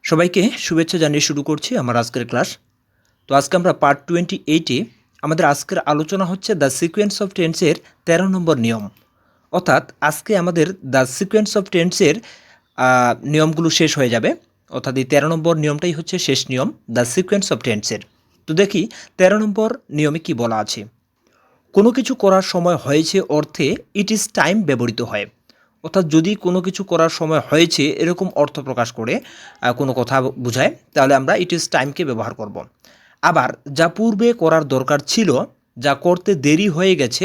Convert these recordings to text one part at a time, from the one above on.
সবাইকে শুভেচ্ছা জানিয়ে শুরু করছি আমার আজকের ক্লাস। তো আজকে আমরা পার্ট 28-এ আমাদের আজকের আলোচনা হচ্ছে দ্য সিকোয়েন্স অফ টেন্সের 13 নম্বর নিয়ম। অর্থাৎ আজকে আমাদের দ্য সিকোয়েন্স অফ টেন্সের নিয়মগুলো শেষ হয়ে যাবে। অর্থাৎ এই 13 নম্বর নিয়মটাই হচ্ছে শেষ নিয়ম দ্য সিকোয়েন্স অফ টেন্সের। তো দেখি 13 নম্বর নিয়মে কি বলা আছে। কোনো কিছু করার সময় হয়েছে অর্থে ইট ইজ টাইম ব্যবহৃত হয়। অর্থাৎ যদি কোনো কিছু করার সময় হয়েছে এরকম অর্থ প্রকাশ করে কোনো কথা বোঝায়, তাহলে আমরা ইট ইজ টাইমকে ব্যবহার করব। আবার যা পূর্বে করার দরকার ছিল, যা করতে দেরি হয়ে গেছে,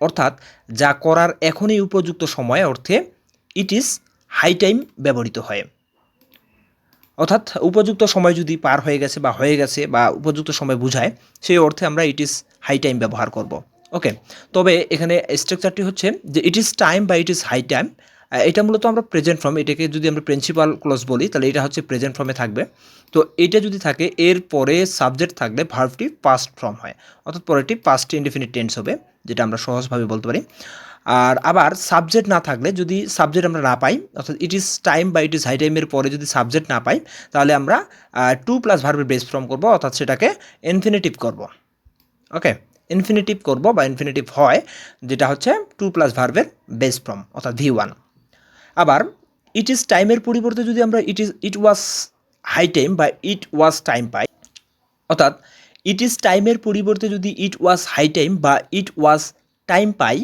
অর্থাৎ যা করার এখনই উপযুক্ত সময় অর্থে ইট ইজ হাই টাইম ব্যবহৃত হয়। অর্থাৎ উপযুক্ত সময় যদি পার হয়ে গেছে বা হয়ে গেছে বা উপযুক্ত সময় বোঝায়, সেই অর্থে আমরা ইট ইজ হাই টাইম ব্যবহার করব। ওকে, তবে এখানে স্ট্রাকচারটি হচ্ছে যে ইট ইজ টাইম বা ইট ইজ হাই টাইম। এটা মূলত আমরা প্রেজেন্ট ফর্ম, এটাকে যদি আমরা প্রিন্সিপাল ক্লজ বলি তাহলে এটা হচ্ছে প্রেজেন্ট ফর্মে থাকবে। তো এটা যদি থাকে এর পরে সাবজেক্ট থাকলে ভার্বটি পাস্ট ফর্ম হয়, অর্থাৎ পরেরটি পাস্ট ইনডিফিনিট টেন্স হবে, যেটা আমরা সহজভাবে বলতে পারি। আর আবার সাবজেক্ট না থাকলে, যদি সাবজেক্ট আমরা না পাই, অর্থাৎ ইট ইজ টাইম বা ইট ইজ হাই টাইমের পরে যদি সাবজেক্ট না পাই, তাহলে আমরা টু প্লাস ভার্বের বেস ফর্ম করব, অর্থাৎ সেটাকে ইনফিনিটিভ করব। ওকে, ইনফিনিটিভ করব বা ইনফিনিটিভ হয়, যেটা হচ্ছে টু প্লাস ভার্বের বেস ফর্ম, অর্থাৎ V1। আবার ইট ইজ টাইমের পরিবর্তে যদি আমরা ইট ওয়াজ হাই টাইম বা ইট ওয়াজ টাইম পাই, অর্থাৎ ইট ইজ টাইমের পরিবর্তে যদি ইট ওয়াজ হাই টাইম বা ইট ওয়াজ টাইম পাই,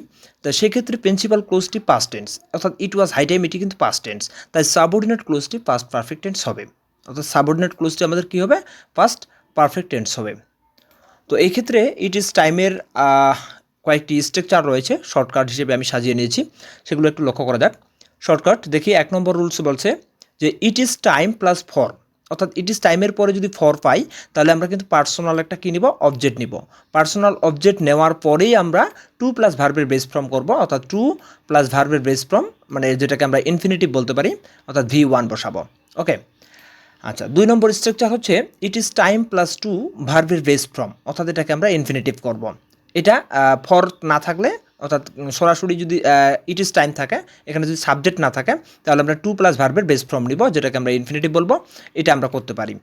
তো সেক্ষেত্রে প্রিন্সিপাল ক্লোজটি পাস্ট টেন্স, অর্থাৎ ইট ওয়াজ হাই টাইম এটি কিন্তু পাস্ট টেন্স, তাই সাবঅর্ডিনেট ক্লোজটি পাস্ট পারফেক্ট টেন্স হবে। অর্থাৎ সাবঅর্ডিনেট ক্লোজটি আমাদের কী হবে? পাস্ট পারফেক্ট টেন্স হবে। তো এই ক্ষেত্রে ইট ইজ টাইমের কয়েকটি স্ট্রাকচার রয়েছে, শর্টকাট হিসেবে আমি সাজিয়ে নিয়েছি, সেগুলো একটু লক্ষ্য করা যাক। শর্টকাট দেখি, 1 নম্বর রুলস বলছে যে ইট ইজ টাইম প্লাস ফর, অর্থাৎ ইট ইজ টাইমের পরে যদি ফর পাই, তাহলে আমরা কিন্তু পার্সোনাল একটা কী নিব? অবজেক্ট নিব। পার্সোনাল অবজেক্ট নেওয়ার পরেই আমরা টু প্লাস ভার্বের বেস ফর্ম করব, অর্থাৎ টু প্লাস ভার্বের বেস ফর্ম, মানে যেটাকে আমরা ইনফিনিটিভ বলতে পারি, অর্থাৎ V1 বসাবো। ওকে, আচ্ছা, 2 নম্বর স্ট্রাকচার হচ্ছে it is time plus to ভার্বের বেস ফর্ম, অর্থাৎ এটাকে আমরা ইনফিনিটিভ করব। এটা ফর না থাকলে, অর্থাৎ সরাসরি যদি ইট ইজ টাইম থাকে, এখানে যদি সাবজেক্ট না থাকে, তাহলে আমরা টু প্লাস ভার্বের বেস ফর্ম নিব, যেটাকে আমরা ইনফিনিটিভ বলবো। এটা আমরা করতে পারি।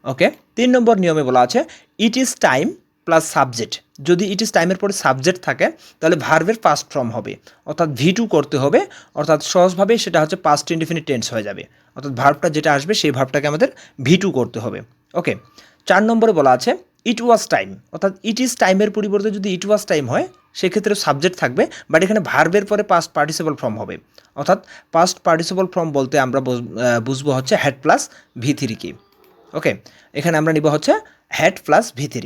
ওকে, 3 নম্বর নিয়মে বলা আছে it is time plus subject. যদি ইট ইজ টাইমের পরে সাবজেক্ট থাকে, তাহলে ভার্বের পাস্ট ফর্ম হবে, অর্থাৎ V2 করতে হবে, অর্থাৎ সহজভাবে সেটা হচ্ছে পাস্ট ইনডিফিনিট টেন্স হয়ে যাবে, অর্থাৎ ভার্বটা যেটা আসবে সেই ভার্বটাকে আমাদের V2 করতে হবে। ওকে, 4 নম্বরে বলা আছে ইট ওয়াজ টাইম, অর্থাৎ ইট ইজ টাইমের পরিবর্তে যদি ইট ওয়াজ টাইম হয়, সেক্ষেত্রে সাবজেক্ট থাকবে, বাট এখানে ভার্বের পরে পাস্ট পার্টিসিপল ফর্ম হবে, অর্থাৎ পাস্ট পার্টিসিপল ফর্ম বলতে আমরা বুঝবো হচ্ছে হ্যাড প্লাস V3 কি। ওকে, এখানে আমরা নিব হচ্ছে হ্যাড প্লাস V3।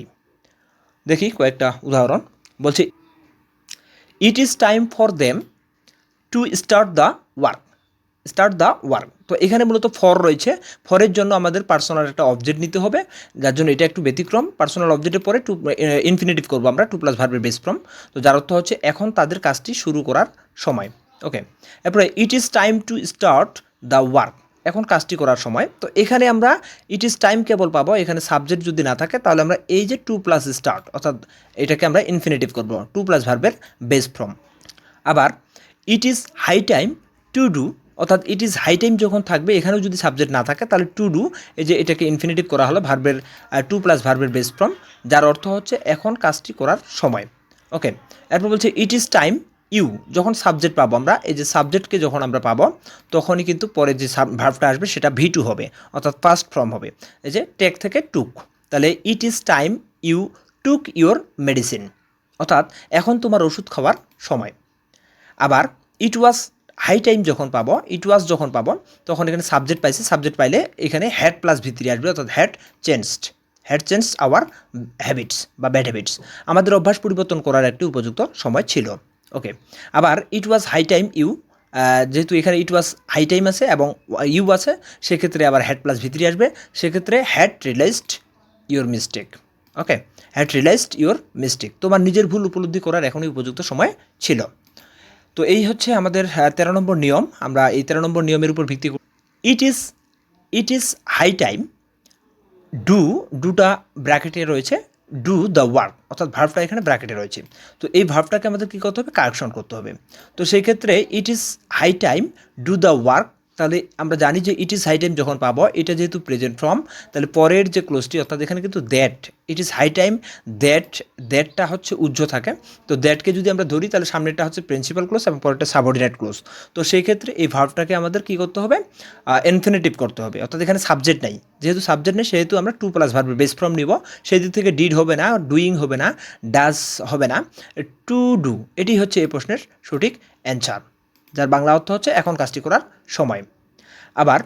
দেখি কয়েকটা উদাহরণ। বলছি ইট is time for them to start the work. Start the work, তো এখানে মূলত ফর রয়েছে, ফরের জন্য আমাদের পার্সোনাল একটা অবজেক্ট নিতে হবে, যার জন্য এটা একটু ব্যতিক্রম। পার্সোনাল অবজেক্টের পরে টু ইনফিনিটিভ করবো আমরা, টু প্লাস ভার্বের বেস ফর্ম, তো যার অর্থ হচ্ছে এখন তাদের কাজটি শুরু করার সময়। ওকে, এরপরে ইট is time to start the work, এখন কাজটি করার সময়। তো এখানে আমরা ইট ইজ টাইম কেবল পাবো, এখানে সাবজেক্ট যদি না থাকে, তাহলে আমরা এই যে টু প্লাস স্টার্ট, অর্থাৎ এটাকে আমরা ইনফিনিটিভ করবো, টু প্লাস ভার্বের বেস ফর্ম। আবার it is high time to do, অর্থাৎ ইট ইজ হাই টাইম যখন থাকবে, এখানেও যদি সাবজেক্ট না থাকে, তাহলে টু ডু, এই যে এটাকে ইনফিনিটিভ করা হলো ভার্বের টু প্লাস ভার্বের বেস ফর্ম, যার অর্থ হচ্ছে এখন কাজটি করার সময়। ওকে, এরপর বলছে ইট ইজ টাইম ইউ, যখন সাবজেক্ট পাবো আমরা, এই যে সাবজেক্টকে যখন আমরা পাবো, তখনই কিন্তু পরে যে ভার্বটা আসবে সেটা V2 হবে, অর্থাৎ ফার্স্ট ফর্ম হবে, এই যে টেক থেকে টুক, তাহলে it is time you took your medicine, অর্থাৎ এখন তোমার ওষুধ খাওয়ার সময়। আবার ইট ওয়াজ হাই টাইম যখন পাবো, ইট ওয়াজ যখন পাবো, তখন এখানে সাবজেক্ট পাইছে, সাবজেক্ট পাইলে এখানে হ্যাড প্লাস V3 আসবে, অর্থাৎ হ্যাড চেঞ্জড আওয়ার হ্যাবিটস বা ব্যাড হ্যাবিটস, আমাদের অভ্যাস পরিবর্তন করার একটি উপযুক্ত সময় ছিল। ওকে, আবার ইট ওয়াজ হাই টাইম ইউ, যেহেতু এখানে ইট ওয়াজ হাই টাইম আছে এবং ইউ আছে, সেক্ষেত্রে আবার হ্যাড প্লাস V3 আসবে, সেক্ষেত্রে had realized your mistake. Okay, had realized your mistake, তোমার নিজের ভুল উপলব্ধি করার এখনই উপযুক্ত সময় ছিল। তো এই হচ্ছে আমাদের 13 নম্বর নিয়ম। আমরা এই 13 নম্বর নিয়মের উপর ভিত্তি করি ইট ইজ হাই টাইম ডুটা ব্র্যাকেটে রয়েছে, ডু দ্য ওয়ার্ক, অর্থাৎ ভার্বটা এখানে ব্র্যাকেটে রয়েছে, তো এই ভার্বটাকে আমাদের কী করতে হবে? কারেকশন করতে হবে। তো সেই ক্ষেত্রে it is high time do the work তাহলে আমরা জানি যে ইট ইজ হাই টাইম যখন পাবো, এটা যেহেতু প্রেজেন্ট ফর্ম, তাহলে পরের যে ক্লোজটি অর্থাৎ এখানে কিন্তু that, it is high time দ্যাটটা হচ্ছে উজ্জ থাকে। তো দ্যাটকে যদি আমরা ধরি তাহলে সামনেটা হচ্ছে প্রিন্সিপাল ক্লোজ এবং পরেরটা সাবঅর্ডিনেট ক্লোজ। তো সেই ক্ষেত্রে এই ভার্বটাকে আমাদের কী করতে হবে, ইনফিনিটিভ করতে হবে, অর্থাৎ এখানে সাবজেক্ট নাই, যেহেতু সাবজেক্ট নেই সেহেতু আমরা টু প্লাস ভার্বের বেস ফর্ম নিব। সেই দিক থেকে ডিড হবে না, ডুইং হবে না, ডাজ হবে না, টু ডু, এটি হচ্ছে এই প্রশ্নের সঠিক অ্যান্সার, যার বাংলা অর্থ হচ্ছে এখন কাজটি করার সময়। আবার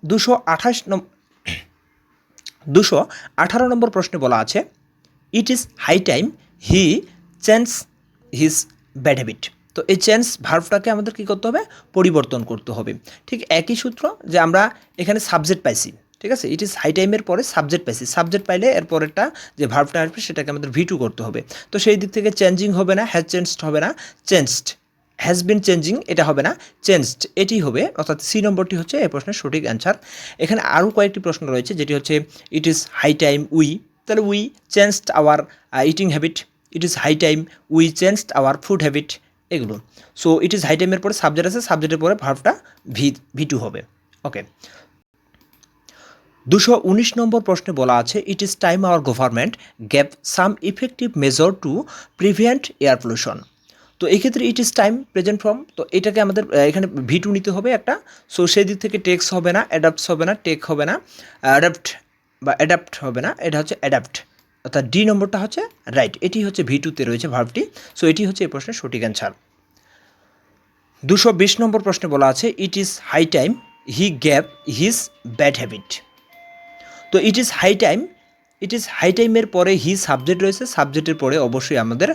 218 নম্বর প্রশ্নে বলা আছে it is high time he change his bad habit. তো এই চেঞ্জ ভার্বটাকে আমাদের কী করতে হবে, পরিবর্তন করতে হবে। ঠিক একই সূত্র যে আমরা এখানে সাবজেক্ট পাইছি, ঠিক আছে, ইট ইজ হাই টাইমের পরে সাবজেক্ট পাইছি, সাবজেক্ট পাইলে এর পরেরটা যে ভার্বটা আসবে সেটাকে আমাদের ভি টু করতে হবে। তো সেই দিক থেকে চেঞ্জিং হবে না, হ্যাজ চেঞ্জড হবে না, চেঞ্জড, হ্যাজ বিন চেঞ্জিং এটা হবে না, চেঞ্জড এটি হবে, অর্থাৎ সি নম্বরটি হচ্ছে এই প্রশ্নের সঠিক অ্যান্সার। এখানে আরও কয়েকটি প্রশ্ন রয়েছে, যেটি হচ্ছে it is high time we, তাহলে we changed our eating habit, it is high time we changed our food habit, এগুলো। সো ইট ইজ হাই টাইমের পরে সাবজেক্ট আছে, সাবজেক্টের পরে ভার্বটা ভি টু হবে। ওকে, 219 নম্বর প্রশ্নে বলা আছে it is time hour government gave some effective major to prevent air pollution. তো এই ক্ষেত্রে it is time present form, তো এটাকে আমাদের এখানে ভি টু নিতে হবে একটা। সো সেই দিক থেকে টেক্স হবে না, অ্যাডাপ্টস হবে না, টেক হবে না, অ্যাডাপ্ট হবে না, এটা হচ্ছে অ্যাডাপ্ট, অর্থাৎ ডি নম্বরটা হচ্ছে রাইট, এটি হচ্ছে ভি টুতে রয়েছে ভার্বটি। সো এটি হচ্ছে এই প্রশ্নের সঠিক অ্যান্সার। 220 নম্বর প্রশ্নে বলা আছে it is high time he gave his bad habit. তো ইট ইজ হাই টাইমের পরে হি সাবজেক্ট রয়েছে, সাবজেক্টের পরে অবশ্যই আমাদের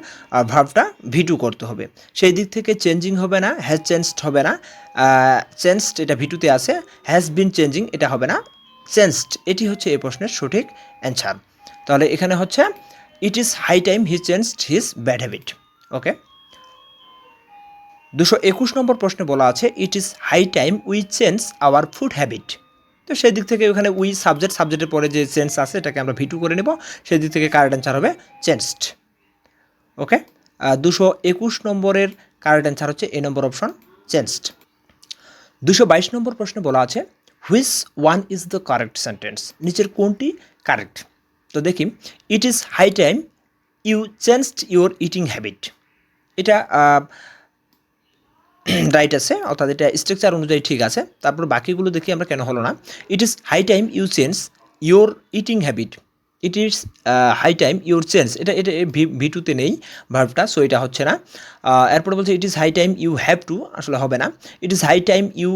ভার্বটা ভি টু করতে হবে। সেই দিক থেকে চেঞ্জিং হবে না, হ্যাজ চেঞ্জড হবে না, চেঞ্জড এটা ভি টুতে আছে, হ্যাজ বিন চেঞ্জিং এটা হবে না, চেঞ্জড এটি হচ্ছে এই প্রশ্নের সঠিক অ্যান্সার। তাহলে এখানে হচ্ছে it is high time he changed his bad habit. Okay, 221 number প্রশ্নে বলা আছে it is high time we change our food habit. তো সেই দিক থেকে ওখানে উই সাবজেক্টের পরে যে চেঞ্জ আছে এটাকে আমরা ভি টু করে নেব, সেই দিক থেকে কারেক্ট অ্যান্সার হবে চেঞ্জড। ওকে, 221 নম্বরের কারেক্ট অ্যান্সার হচ্ছে এ নম্বর অপশন, চেঞ্জড। 222 নম্বর প্রশ্নে বলা আছে which one is the correct sentence, নিচের কোনটি কারেক্ট। তো দেখি it is high time you changed your eating habit, এটা রাইট আছে, অর্থাৎ এটা স্ট্রাকচার অনুযায়ী ঠিক আছে। তারপর বাকিগুলো দেখি আমরা কেন হলো না। It is high time you change your eating habit, it is high time your change, এটা এটা ভি টুতে নেই ভার্বটা, সো এটা হচ্ছে না। এরপরে বলছে it is high time you have to, আসলে হবে না। It is high time you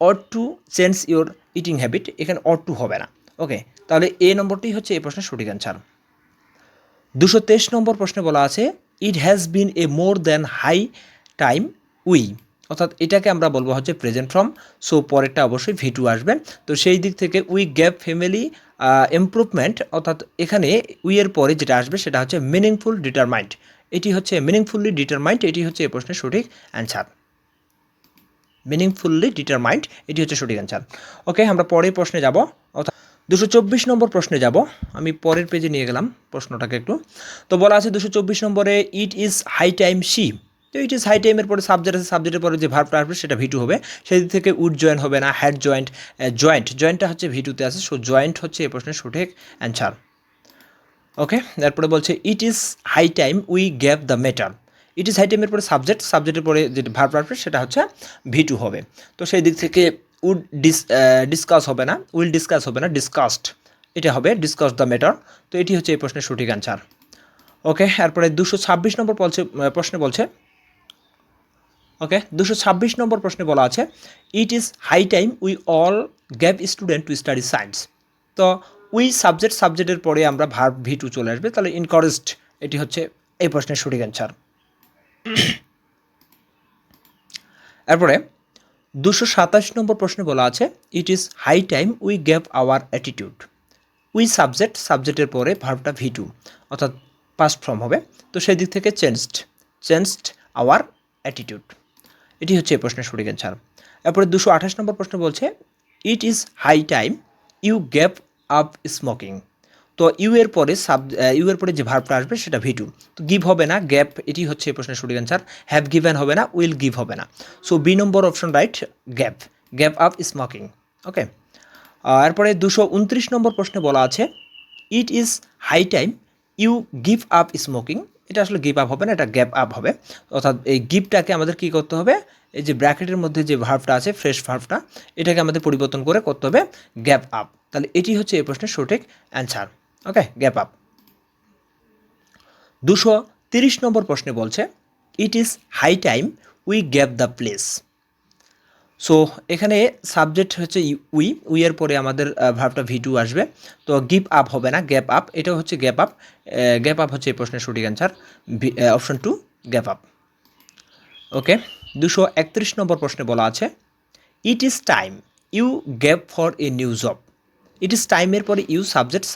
ought to change your eating habit, এখানে অট টু হবে না। ওকে, তাহলে এ নম্বরটি হচ্ছে এই প্রশ্নের সঠিক অ্যান্সার। 223 নম্বর প্রশ্নে বলা আছে it has been a more than high time we, অর্থাৎ এটাকে আমরা বলবো হচ্ছে প্রেজেন্ট ফর্ম। সো পরেরটা অবশ্যই ভি টু আসবে। তো সেই দিক থেকে উই গ্যাভ ফ্যামিলি ইমপ্রুভমেন্ট, অর্থাৎ এখানে উইয়ের পরে যেটা আসবে সেটা হচ্ছে মিনিংফুল ডিটারমাইন্ড, এটি হচ্ছে মিনিংফুলি ডিটারমাইন্ড, এটি হচ্ছে এই প্রশ্নের সঠিক অ্যান্সার, মিনিংফুলি ডিটারমাইন্ড এটি হচ্ছে সঠিক অ্যান্সার। ওকে, আমরা পরের প্রশ্নে যাব, অর্থাৎ 224 নম্বর প্রশ্নে যাব। আমি পরের পেজে নিয়ে গেলাম প্রশ্নটাকে একটু। তো বলা আছে 224 নম্বরে it is high time she. তো ইট ইজ হাই টাইমের পরে সাবজেক্ট আছে, সাবজেক্টের পরে যে ভার্বটা আসবে সেটা ভি টু হবে। সেই দিক থেকে উড জয়েন হবে না, হ্যাড জয়েন্টটা হচ্ছে ভি টুতে আছে। সো জয়েন্ট হচ্ছে এই প্রশ্নের সঠিক অ্যান্সার। ওকে, তারপরে বলছে it is high time we gave the matter. It is high টাইমের পরে সাবজেক্টের পরে যে ভার্ব আসবে সেটা হচ্ছে ভি টু হবে। তো সেই দিক থেকে উড ডিসকাস হবে না, উইল ডিসকাস হবে না, ডিসকাসড এটা হবে, ডিসকাস দ্য ম্যাটার। তো এটি হচ্ছে এই প্রশ্নের সঠিক অ্যান্সার। ওকে, এরপরে 226 নম্বর প্রশ্নে বলছে ওকে 226 নম্বর প্রশ্নে বলা আছে it is high time we all gave student to study science. তো উই সাবজেক্টের পরে আমরা ভার্ব ভি টু চলে আসবে, তাহলে ইনকারেজড এটি হচ্ছে এই প্রশ্নের সঠিক অ্যান্সার। এরপরে 227 নম্বর প্রশ্নে বলা আছে it is high time we gave our attitude. We সাবজেক্টের পরে ভার্বটা ভি টু, অর্থাৎ পাস্ট ফর্ম হবে। তো সেই দিক থেকে চেঞ্জড আওয়ার অ্যাটিটিউড, এটি হচ্ছে এই প্রশ্নের সঠিক অ্যান্সার। এরপরে 228 নম্বর প্রশ্ন বলছে it is high time you gave up smoking. তো ইউ এর পরে যে ভার্বটা আসবে সেটা ভি টু। তো গিভ হবে না, গ্যাপ এটি হচ্ছে এই প্রশ্নের সঠিক অ্যান্সার। হ্যাভ গিভেন হবে না, উইল গিভ হবে না। So B number option right, gave up smoking. Okay, এরপরে 229 নম্বর প্রশ্নে বলা আছে it is high time you give up smoking. এটা আসলে গিভ আপ হবে না, এটা গ্যাপ আপ হবে। অর্থাৎ এই গিভটাকে আমাদের কী করতে হবে, এই যে ব্র্যাকেটের মধ্যে যে ভার্বটা আছে ফ্রেশ ভার্বটা, এটাকে আমাদের পরিবর্তন করে করতে হবে গ্যাপ আপ। তাহলে এটি হচ্ছে এই প্রশ্নের সঠিক answer. Okay, gave up. 230 number প্রশ্নে বলছে it is high time we gave the place. So এখানে সাবজেক্ট হচ্ছে উই এর পরে আমাদের ভার্বটা V2 আসবে, তো গিভ আপ হবে না, গ্যাপ আপ। এটা হচ্ছে গ্যাপ আপ। গ্যাপ আপ হচ্ছে এই প্রশ্নের সঠিক answer, option 2 gave up. Okay, 231 number প্রশ্নে বলা আছে it is time you gave for a new job. It is টাইমের পরে ইউ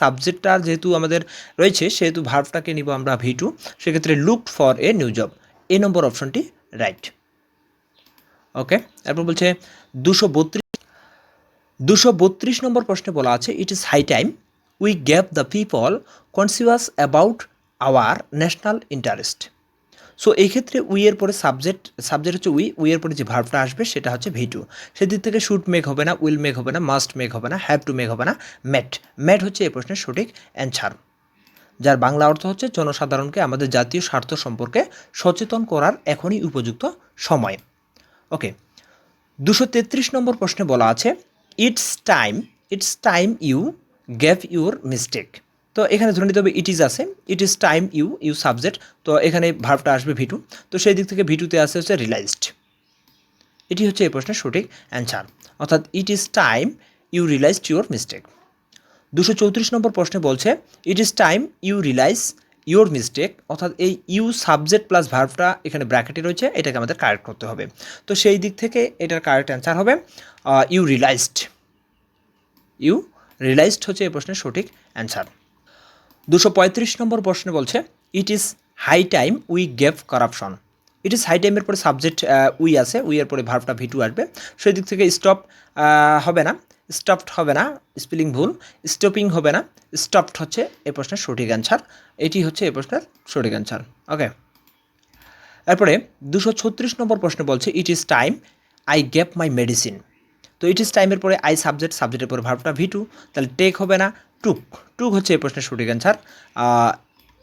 সাবজেক্টটা যেহেতু আমাদের রয়েছে সেহেতু ভার্বটাকে নিব আমরা V2, সেক্ষেত্রে look for a new job, A number অপশনটি রাইট। ওকে, এরপর বলছে 232 নম্বর প্রশ্নে বলা আছে it is high time we gave the people conscious about our national interest. So এই ক্ষেত্রে উই এর পরে সাবজেক্ট হচ্ছে উই এর পরে যে ভার্বটা আসবে সেটা হচ্ছে V2। সেদিক থেকে শুড মেক হবে না, উইল মেক হবে না, মাস্ট মেক হবে না, হ্যাভ টু মেক হবে না, ম্যাট হচ্ছে এই প্রশ্নের সঠিক অ্যান্সার, যার বাংলা অর্থ হচ্ছে জনসাধারণকে আমাদের জাতীয় স্বার্থ সম্পর্কে সচেতন করার এখনই উপযুক্ত সময়। ওকে, 233 নম্বর প্রশ্নে বলা আছে it's time you gave your mistake. তো এখানে ধরে নিতে হবে ইট ইজ আছে, it is time you subject, তো এখানে ভার্বটা আসবে V2, তো সেই দিক থেকে V2তে আসে হচ্ছে রিয়েলাইজড। এটি হচ্ছে এই প্রশ্নের সঠিক অ্যান্সার, অর্থাৎ it is time you realized your mistake. 234 number প্রশ্নে বলছে it is time you realize your mistake, অর্থাৎ এই ইউ সাবজেক্ট প্লাস ভার্বটা এখানে ব্র্যাকেটে রয়েছে, এটাকে আমাদের কারেক্ট করতে হবে। তো সেই দিক থেকে এটার কারেক্ট অ্যান্সার হবে ইউ রিয়েলাইজড হচ্ছে এই প্রশ্নের সঠিক অ্যান্সার। 235 নম্বর প্রশ্নে বলছে it is high time we gave corruption. It is high টাইমের পরে সাবজেক্ট উই আছে, উই এর পরে ভার্বটা V2 আসবে, সেই দিক থেকে হবে না, স্টপড হবে না, স্পেলিং ভুল, স্টপিং হবে না, স্টপড হচ্ছে এই প্রশ্নের সঠিক অ্যান্সার, এটি হচ্ছে এই প্রশ্নের সঠিক অ্যান্সার। ওকে, এরপরে 236 নম্বর প্রশ্নে বলছে it is time I gave my medicine. তো ইট ইজ টাইমের পরে আই সাবজেক্টের পরে ভার্বটা V2, তাহলে টেক হবে না, টুক হচ্ছে এই প্রশ্নের সঠিক অ্যান্সার,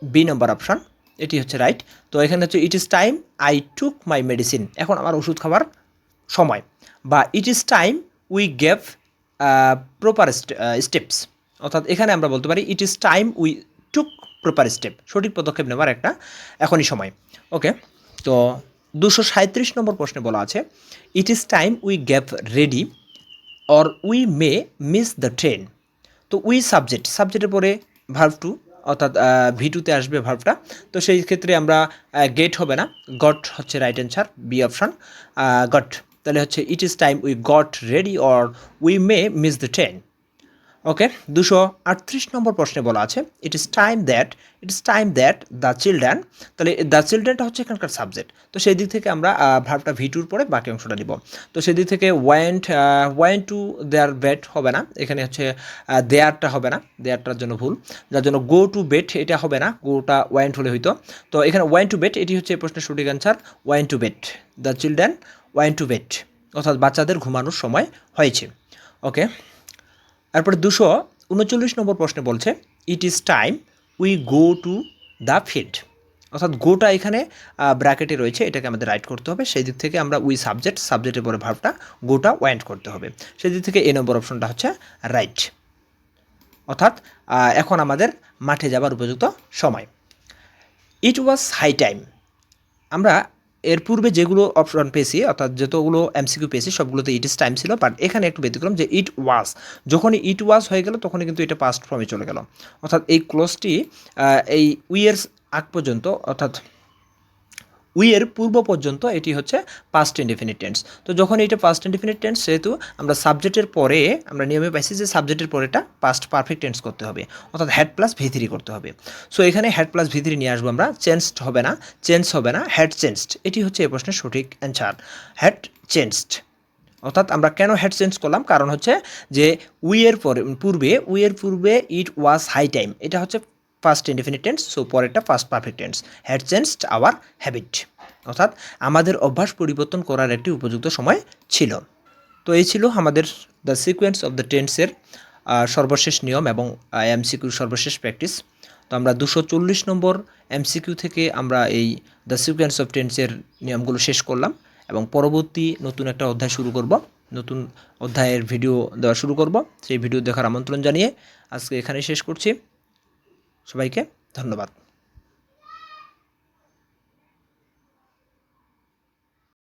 বি নম্বর অপশান, এটি হচ্ছে রাইট। তো এখানে হচ্ছে it is time I took my medicine, এখন আমার ওষুধ খাবার সময়, বা ইট is time we gave proper steps, অর্থাৎ এখানে আমরা বলতে পারি ইট is time we took proper step, সঠিক পদক্ষেপ নেওয়ার একটা এখনই সময়। ওকে, তো 237 নম্বর প্রশ্নে বলা আছে it is time we gave ready or we may miss the train. তো উই সাবজেক্টের পরে ভার্ব 2, অর্থাৎ V2তে আসবে ভার্বটা, তো সেই ক্ষেত্রে আমরা গেট হবে না, গট হচ্ছে right answer, B option, got. তাহলে হচ্ছে it is time we got ready or we may miss the train. Okay, 238 number প্রশ্নে বলা আছে it is time that the children. তাহলে দ্য চিলড্রেনটা হচ্ছে এখানকার সাবজেক্ট, তো সেই দিক থেকে আমরা ভার্বটা V2 পরে বাকি অংশটা নিব। তো সেই দিক থেকে ওয়েন্ট টু দেয়ার বেড হবে না, এখানে হচ্ছে দেয়ারটা হবে না, দেয়ারটার জন্য ভুল, যার জন্য গো টু বেড এটা হবে না, গোটা ওয়েন্ট হলে হইতো। তো এখানে ওয়েন্ট টু বেড, এটি হচ্ছে এই প্রশ্নের সঠিক answer, went to bed, the children went to bed, অর্থাৎ বাচ্চাদের ঘুমানোর সময় হয়েছে। ওকে, তারপরে 239 নম্বর প্রশ্নে বলছে it is time we go to the field, অর্থাৎ গোটা এখানে ব্র্যাকেটে রয়েছে, এটাকে আমাদের রাইট করতে হবে, সেই দিক থেকে আমরা উই সাবজেক্টের পরে ভার্বটা গোটা ওয়েন্ট করতে হবে, সেই দিক থেকে এ নম্বর অপশনটা হচ্ছে রাইট, অর্থাৎ এখন আমাদের মাঠে যাবার উপযুক্ত সময়। ইট ওয়াজ হাই টাইম, আমরা এর পূর্বে যেগুলো অপশন পেয়েছি অর্থাৎ যতগুলো MCQ পেয়েছি সবগুলোতে ইট ইজ টাইম ছিল, বাট এখানে একটু ব্যতিক্রম যে ইট ওয়াজ, যখনই ইট ওয়াজ হয়ে গেল তখনই কিন্তু এটা পাস্ট ফর্মে চলে গেল, অর্থাৎ এই ক্লোজটি এই উইয়ের আগ পর্যন্ত, অর্থাৎ উইয়ের পূর্ব পর্যন্ত এটি হচ্ছে পাস্ট ইনডেফিনিট টেন্স। তো যখন এটা পাস্ট ইনডেফিনিট টেন্স সেহেতু আমরা সাবজেক্টের পরে আমরা নিয়মে পাইছি যে সাবজেক্টের পরেটা পাস্ট পারফেক্ট টেন্স করতে হবে, অর্থাৎ হ্যাড প্লাস V3 করতে হবে। সো এখানে হ্যাড প্লাস V3 নিয়ে আসবো আমরা, চেঞ্জ হবে না, হ্যাড চেঞ্জড, এটি হচ্ছে এই প্রশ্নের সঠিক অ্যান্সার, হ্যাড চেঞ্জড। অর্থাৎ আমরা কেন হ্যাড চেঞ্জ করলাম, কারণ হচ্ছে যে উইয়ের পূর্বে ইট ওয়াজ হাই টাইম, এটা হচ্ছে ফার্স্ট ইনডেফিনিট টেন্স, সো পরেরটা first perfect tense, had changed our habit, অর্থাৎ আমাদের অভ্যাস পরিবর্তন করার একটি উপযুক্ত সময় ছিল। তো এই ছিল আমাদের দ্য সিকোয়েন্স অফ দ্য টেন্সের সর্বশেষ নিয়ম এবং এমসিকিউ সর্বশেষ প্র্যাকটিস। তো আমরা 240 নম্বর এমসিকিউ থেকে আমরা এই দ্য সিকোয়েন্স অফ টেন্সের নিয়মগুলো শেষ করলাম এবং পরবর্তী নতুন একটা অধ্যায় শুরু করব, নতুন অধ্যায়ের ভিডিও দেওয়া শুরু করব। সেই ভিডিও দেখার আমন্ত্রণ জানিয়ে আজকে এখানেই শেষ করছি। সবাইকে ধন্যবাদ।